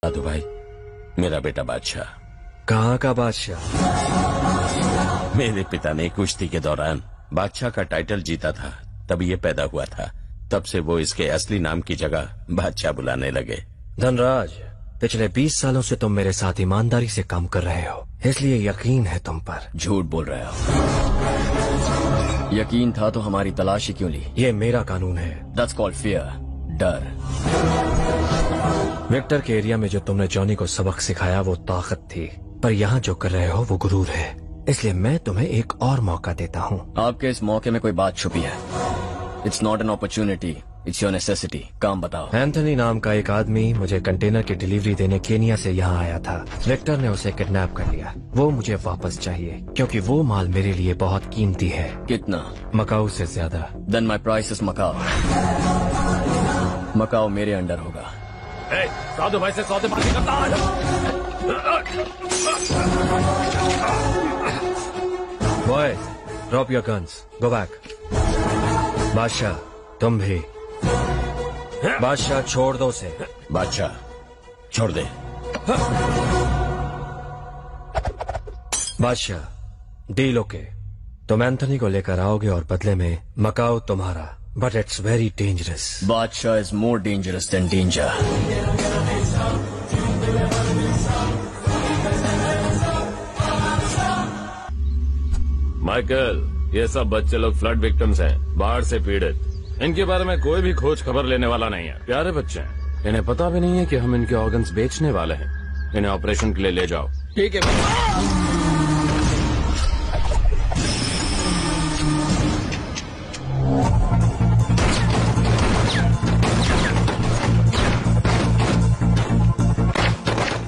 साधु भाई, मेरा बेटा बादशाह। कहाँ का बादशाह? मेरे पिता ने कुश्ती के दौरान बादशाह का टाइटल जीता था, तब ये पैदा हुआ था। तब से वो इसके असली नाम की जगह बादशाह बुलाने लगे। धनराज, पिछले 20 सालों से तुम मेरे साथ ईमानदारी से काम कर रहे हो, इसलिए यकीन है तुम पर। झूठ बोल रहे हो। यकीन था तो हमारी तलाशी क्यों ली? ये मेरा कानून है। That's called fear, डर। विक्टर के एरिया में जो तुमने जॉनी को सबक सिखाया वो ताकत थी, पर यहाँ जो कर रहे हो वो गुरूर है। इसलिए मैं तुम्हें एक और मौका देता हूँ। आपके इस मौके में कोई बात छुपी है। It's not an opportunity, it's your necessity। काम बताओ। एंथनी नाम का एक आदमी मुझे कंटेनर की डिलीवरी देने केनिया से यहाँ आया था। विक्टर ने उसे किडनैप कर लिया। वो मुझे वापस चाहिए क्योंकि वो माल मेरे लिए बहुत कीमती है। कितना? मकाऊ से ज्यादा। Then my price is Macau. Macau मेरे अंडर होगा। साधु भाई से सौदेबाजी करता है। Boy, drop your guns, go back. बादशाह, तुम भी। बादशाह, छोड़ दो उसे। बादशाह, छोड़ दे। बादशाह, डील ओके। तुम एंथनी को लेकर आओगे और बदले में मकाऊ तुम्हारा, बट इट्स वेरी डेंजरस। बादशाह is more dangerous than danger. Michael, ये सब बच्चे लोग फ्लड विक्टिम्स हैं, बाढ़ से पीड़ित। इनके बारे में कोई भी खोज खबर लेने वाला नहीं है। प्यारे बच्चे हैं, इन्हें पता भी नहीं है कि हम इनके ऑर्गन्स बेचने वाले हैं। इन्हें ऑपरेशन के लिए ले जाओ। ठीक है।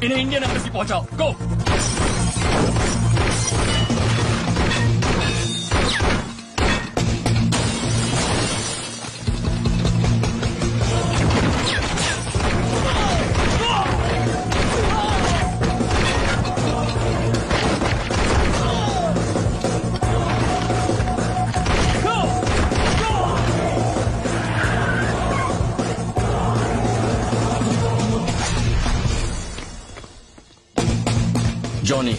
इन्हें इंडियन एम्बेसी पहुंचाओ। गो। जॉनी,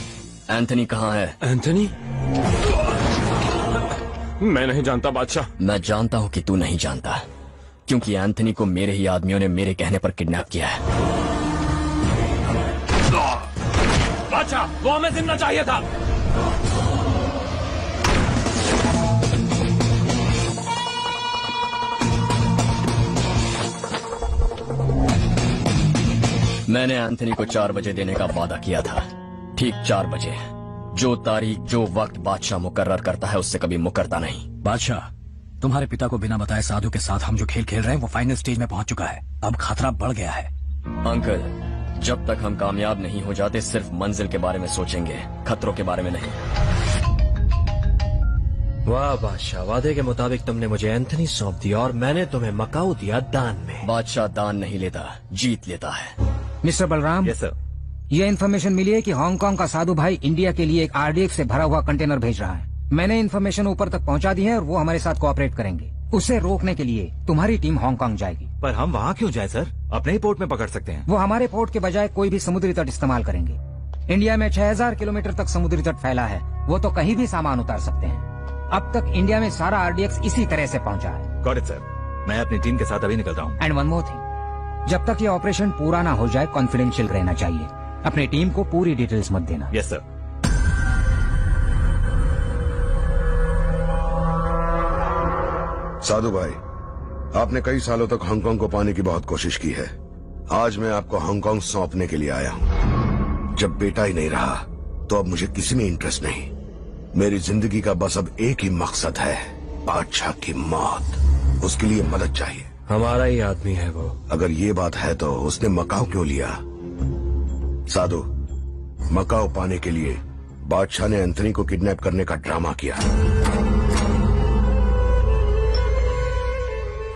एंथनी कहाँ है? एंथनी? मैं नहीं जानता बादशाह। मैं जानता हूँ कि तू नहीं जानता, क्योंकि एंथनी को मेरे ही आदमियों ने मेरे कहने पर किडनैप किया है। बादशाह, वो हमें जिंदा चाहिए था। मैंने एंथनी को 4 बजे देने का वादा किया था। ठीक 4 बजे। जो तारीख, जो वक्त बादशाह मुकर्रर करता है उससे कभी मुकरता नहीं। बादशाह, तुम्हारे पिता को बिना बताए साधु के साथ हम जो खेल खेल रहे हैं वो फाइनल स्टेज में पहुंच चुका है। अब खतरा बढ़ गया है। अंकल, जब तक हम कामयाब नहीं हो जाते सिर्फ मंजिल के बारे में सोचेंगे, खतरों के बारे में नहीं। वाह बादशाह, वादे के मुताबिक तुमने मुझे एंथनी सौंप दिया और मैंने तुम्हें मकाऊ दिया दान में। बादशाह दान नहीं लेता, जीत लेता है। मिस्टर बलराम। Yes sir. ये इन्फॉर्मेशन मिली है कि हांगकांग का साधु भाई इंडिया के लिए एक आरडीएक्स से भरा हुआ कंटेनर भेज रहा है। मैंने इन्फॉर्मेशन ऊपर तक पहुंचा दी है और वो हमारे साथ कोऑपरेट करेंगे। उसे रोकने के लिए तुम्हारी टीम हांगकांग जाएगी। पर हम वहाँ क्यों जाए सर? अपने ही पोर्ट में पकड़ सकते हैं। वो हमारे पोर्ट के बजाय कोई भी समुद्री तट इस्तेमाल करेंगे। इंडिया में 6000 किलोमीटर तक समुद्री तट फैला है, वो तो कहीं भी सामान उतार सकते हैं। अब तक इंडिया में सारा आरडीएक्स इसी तरह से पहुंचा है। गॉट इट सर, मैं अपनी टीम के साथ अभी निकलता हूँ। एंड वन मोर थिंग, जब तक ये ऑपरेशन पूरा ना हो जाए कॉन्फिडेंशियल रहना चाहिए। अपनी टीम को पूरी डिटेल्स मत देना। Yes sir. साधु भाई, आपने कई सालों तक हांगकांग को पाने की बहुत कोशिश की है। आज मैं आपको हांगकांग सौंपने के लिए आया हूँ। जब बेटा ही नहीं रहा तो अब मुझे किसी में इंटरेस्ट नहीं। मेरी जिंदगी का बस अब एक ही मकसद है, बादशाह की मौत। उसके लिए मदद चाहिए। हमारा ही आदमी है वो। अगर ये बात है तो उसने मकाऊ क्यों लिया? साधु, मकाऊ पाने के लिए बादशाह ने एंथनी को किडनैप करने का ड्रामा किया।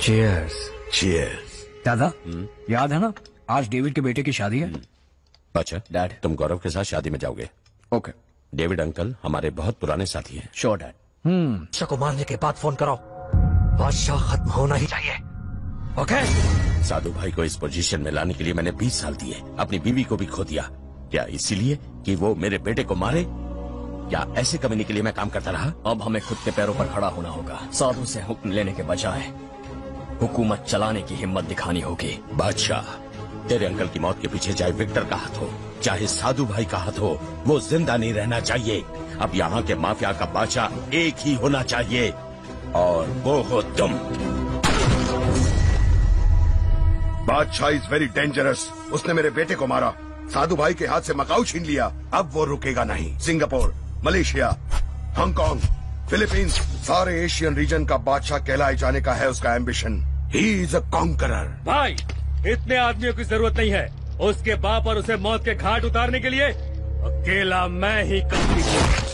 चीयर्स। चीयर्स। दादा, याद है ना आज डेविड के बेटे की शादी है? अच्छा डैड, तुम गौरव के साथ शादी में जाओगे? ओके। डेविड अंकल हमारे बहुत पुराने साथी हैं। Sure dad. बादशाह को मारने के बाद फोन करो। बादशाह खत्म होना ही चाहिए। ओके? साधु भाई को इस पोजीशन में लाने के लिए मैंने 20 साल दिए, अपनी बीवी को भी खो दिया। क्या इसीलिए कि वो मेरे बेटे को मारे, या ऐसे कमीने के लिए मैं काम करता रहा? अब हमें खुद के पैरों पर खड़ा होना होगा। साधु से हुक्म लेने के बजाय हुकूमत चलाने की हिम्मत दिखानी होगी। बादशाह, तेरे अंकल की मौत के पीछे चाहे विक्टर का हाथ हो, चाहे साधु भाई का हाथ हो, वो जिंदा नहीं रहना चाहिए। अब यहाँ के माफिया का बादशाह एक ही होना चाहिए, और वो हो तुम। बादशाह इज वेरी डेंजरस। उसने मेरे बेटे को मारा, साधु भाई के हाथ से मकाऊ छीन लिया। अब वो रुकेगा नहीं। सिंगापुर, मलेशिया, हांगकांग, फिलीपींस, सारे एशियन रीजन का बादशाह कहलाए जाने का है उसका ambition. He is a conqueror. भाई, इतने आदमियों की जरूरत नहीं है उसके बाप और उसे मौत के घाट उतारने के लिए। अकेला मैं ही काफी हूँ।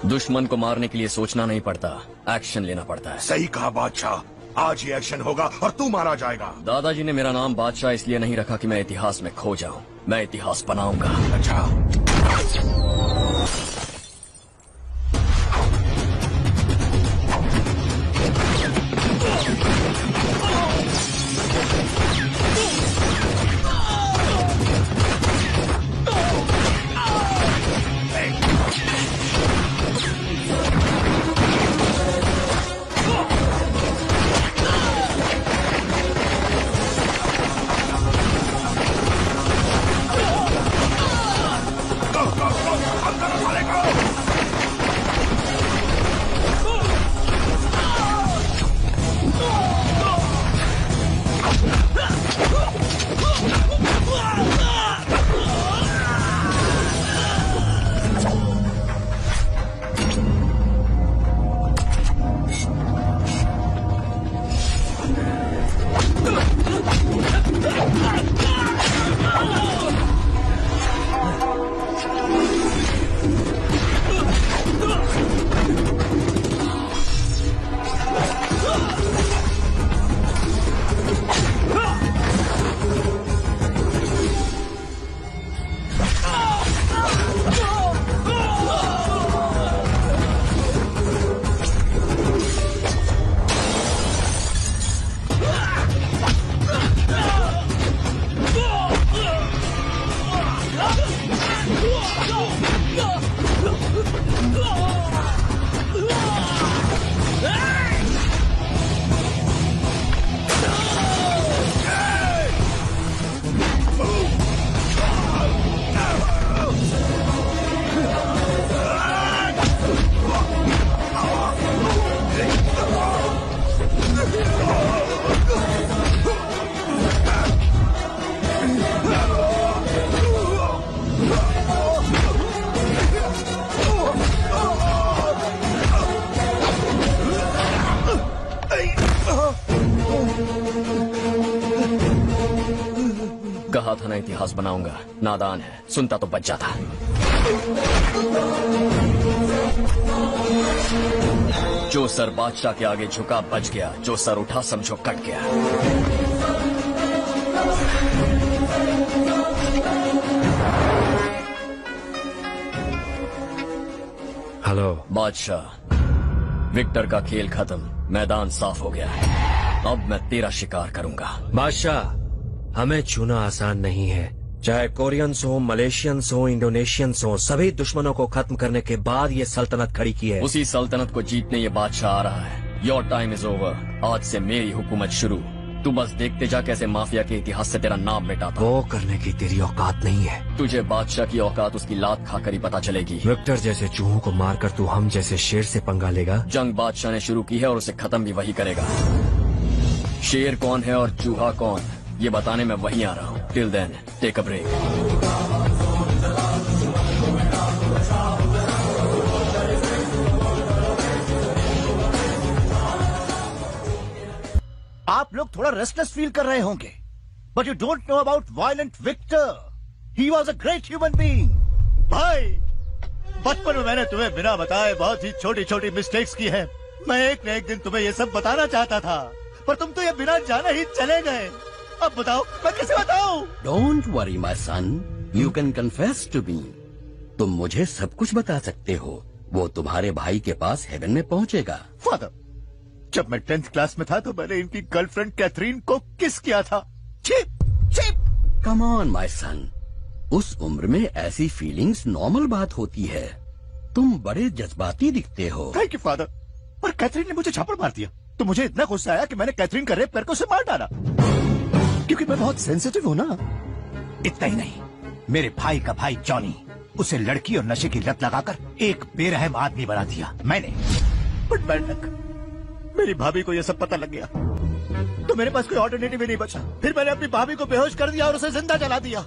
दुश्मन को मारने के लिए सोचना नहीं पड़ता, एक्शन लेना पड़ता है। सही कहा बादशाह, आज ही एक्शन होगा और तू मारा जाएगा। दादाजी ने मेरा नाम बादशाह इसलिए नहीं रखा कि मैं इतिहास में खो जाऊं, मैं इतिहास बनाऊंगा। अच्छा, कहा था ना इतिहास बनाऊंगा। नादान है, सुनता तो बच जाता। जो सर बादशाह के आगे झुका बच गया, जो सर उठा समझो कट गया। हेलो बादशाह, विक्टर का खेल खत्म, मैदान साफ हो गया है। अब मैं तेरा शिकार करूंगा। बादशाह, हमें छूना आसान नहीं है। चाहे कोरियंस हो, मलेशियंस हो, इंडोनेशियंस हो, सभी दुश्मनों को खत्म करने के बाद ये सल्तनत खड़ी की है। उसी सल्तनत को जीतने ये बादशाह आ रहा है। Your time is over. आज से मेरी हुकूमत शुरू। तू बस देखते जा कैसे माफिया के इतिहास से तेरा नाम मिटाता। वो करने की तेरी औकात नहीं है। तुझे बादशाह की औकात उसकी लात खाकर ही पता चलेगी। विक्टर जैसे चूहों को मारकर तू हम जैसे शेर से पंगा लेगा? जंग बादशाह ने शुरू की है और उसे खत्म भी वही करेगा। शेर कौन है और चूहा कौन, ये बताने में वहीं आ रहा हूँ। Till then take a break. आप लोग थोड़ा रेस्टलेस फील कर रहे होंगे, but you don't know about violent Victor. He was a great human being. भाई, बचपन में मैंने तुम्हें बिना बताए बहुत ही छोटी छोटी मिस्टेक्स की है। मैं एक न एक दिन तुम्हें ये सब बताना चाहता था, पर तुम तो ये बिना जाने ही चले गए। अब बताओ मैं कैसे बताऊं? Don't worry my son, you can confess to me. तुम मुझे सब कुछ बता सकते हो। वो तुम्हारे भाई के पास हेवन में पहुंचेगा। फादर, जब मैं 10th क्लास में था तो मैंने इनकी गर्लफ्रेंड कैथरीन को किस किया था। Cheap cheap. Come on my son, उस उम्र में ऐसी फीलिंग्स नॉर्मल बात होती है। तुम बड़े जज्बाती दिखते हो। थैंक यू फादर, पर कैथरीन ने मुझे झापड़ मार दिया तो मुझे इतना गुस्सा आया कि मैंने कैथरीन का रेप करके उसे मार डाला, क्योंकि मैं बहुत सेंसिटिव हूँ ना। इतना ही नहीं, मेरे भाई का भाई जॉनी, उसे लड़की और नशे की लत लगाकर एक बेरहम आदमी बना दिया मैंने। बट मेरी भाभी को यह सब पता लग गया तो मेरे पास कोई ऑल्टरनेटिव ही नहीं बचा। फिर मैंने अपनी भाभी को बेहोश कर दिया और उसे जिंदा जला दिया,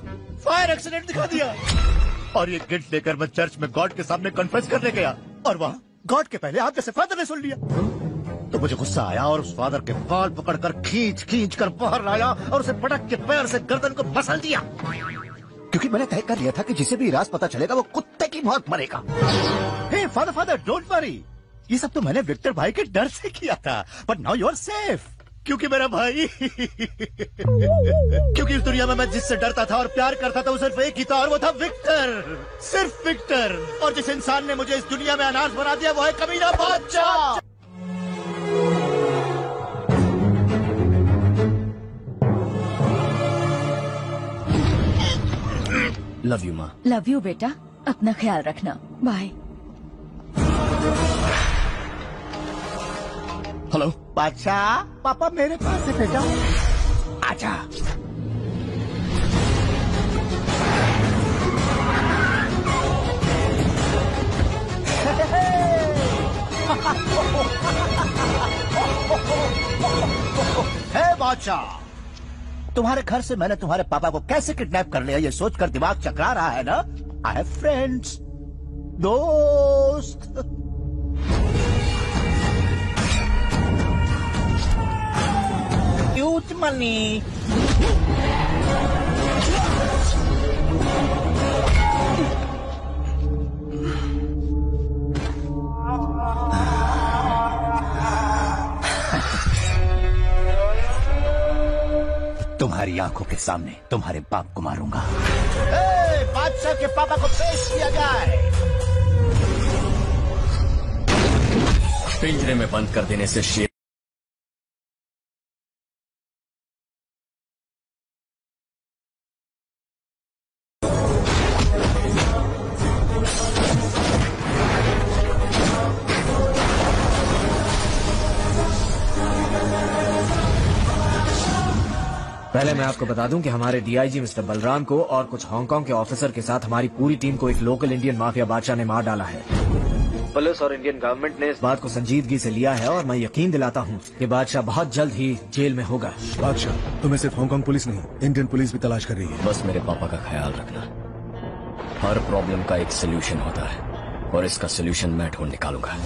फायर एक्सीडेंट दिखा दिया। और ये गिल्ट लेकर मैं चर्च में गॉड के सामने कन्फेस करने गया, और वहाँ गॉड के पहले आप जैसे फादर ने सुन लिया। तो मुझे गुस्सा आया और उस फादर के बाल पकड़कर खींच कर बाहर लाया और उसे पटक के पैर से गर्दन को मसल दिया, क्योंकि मैंने तय कर लिया था कि जिसे भी राज पता चलेगा वो कुत्ते की मौत मरेगा। हे फादर डोंट वरी, ये सब तो मैंने विक्टर भाई के डर से किया था। But now you are safe, क्योंकि मेरा भाई क्योंकि इस दुनिया में मैं जिससे डरता था और प्यार करता था वो सिर्फ एक ही था, और वो था विक्टर, सिर्फ विक्टर। और जिस इंसान ने मुझे इस दुनिया में अनाथ बना दिया वो है कमीना बादशाह। लव यू माँ। लव यू बेटा, अपना ख्याल रखना, बाय। हेलो बादशाह, पापा मेरे पास है बेटा, आजा। हे बादशाह, तुम्हारे घर से मैंने तुम्हारे पापा को कैसे किडनैप कर लिया ये सोचकर दिमाग चकरा रहा है ना। आई हैव फ्रेंड्स, दोस्त। Huge money. तुम्हारी आंखों के सामने तुम्हारे बाप को मारूंगा। बादशाह के पापा को पेश किया जाए। पिंजरे में बंद कर देने से शेर पहले मैं आपको बता दूं कि हमारे डीआईजी मिस्टर बलराम को और कुछ हांगकांग के ऑफिसर के साथ हमारी पूरी टीम को एक लोकल इंडियन माफिया बादशाह ने मार डाला है। पुलिस और इंडियन गवर्नमेंट ने इस बात को संजीदगी से लिया है और मैं यकीन दिलाता हूं कि बादशाह बहुत जल्द ही जेल में होगा। बादशाह, तुम्हें सिर्फ हांगकांग पुलिस नहीं, इंडियन पुलिस भी तलाश कर रही है। बस मेरे पापा का ख्याल रखना। हर प्रॉब्लम का एक सोल्यूशन होता है और इसका सोल्यूशन मैं ढूंढ निकालूंगा।